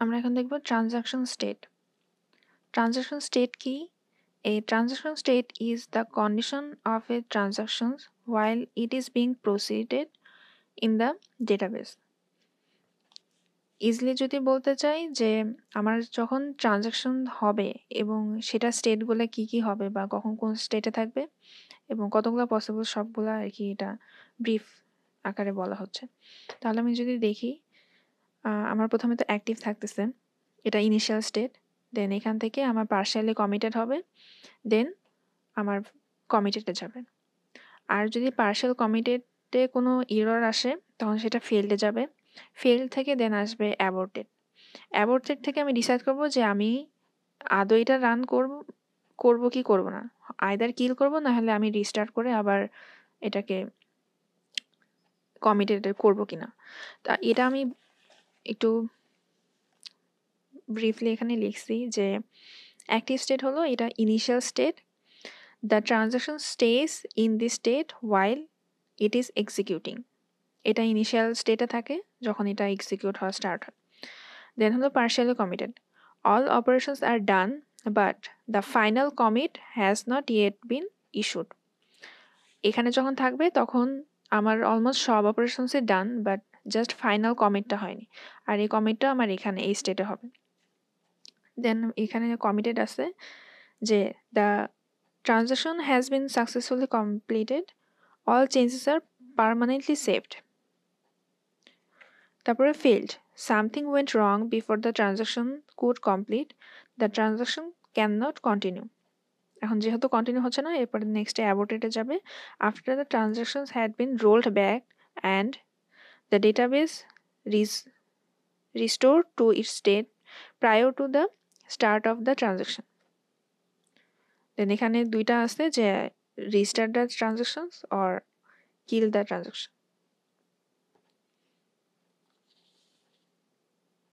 আমরা এখন দেখব ট্রানজাকশন স্টেট। ট্রানজাকশন স্টেট কি? A transaction state is the condition of a transaction while it is being proceeded in the database. Easily যদি বলতে চাই যে আমার যখন ট্রানজাকশন হবে এবং সেটা স্টেটগুলো কি কি হবে বা কখন কোন স্টেটে থাকবে এবং কতগুলো পসিবল সবগুলো আর কি এটা ব্রিফ আকারে বলা হচ্ছে। তাহলে আমি যদি দেখি আমার প্রথমে তো অ্যাক্টিভ থাকতেছে, এটা ইনিশিয়াল স্টেট। দেন এখান থেকে আমার পার্শিয়ালি কমিটেড হবে, দেন আমার কমিটেডে যাবে। আর যদি পার্শিয়াল কমিটেডে কোনো এরর আসে তখন সেটা ফেল্ডে যাবে, ফেল্ড থেকে দেন আসবে অ্যাবর্টেড। অ্যাবর্টেড থেকে আমি ডিসাইড করব যে আমি আদৌ এটা রান করব কি করব না, আইদার কিল করব না হলে আমি রিস্টার্ট করে আবার এটাকে কমিটেড করব কিনা। তা এটা আমি একটু ব্রিফলি এখানে লিখছি যে অ্যাক্টিভ স্টেট হলো এটা initial state, the transaction stage in the state while it is executing. এটা ইনিশিয়াল স্টেটে থাকে যখন এটা এক্সিকিউট হওয়া স্টার্ট হয়। দেন হলো পার্শিয়ালি কমিটেড, অল অপারেশনস আর done but the final commit has not yet been issued. এখানে যখন থাকবে তখন আমার অলমোস্ট সব অপারেশনসই ডান বাট জাস্ট ফাইনাল কমিটটা হয়নি, আর এই কমিটটা আমার এখানে এই স্টেটে হবে। দেন এখানে কমিটেড আছে যে the transaction has been successfully completed, all changes are permanently saved. তারপরে failed, something went wrong before the transaction could complete, the transaction can not continue. এখন যেহেতু কন্টিনিউ হচ্ছে না, এরপরে নেক্সটে অ্যাবর্টেডে যাবে। After the transactions had been rolled back and the database restored to its state prior to the start of the transaction. দেন এখানে দুইটা আছে যে restart the transactions or kill the transaction.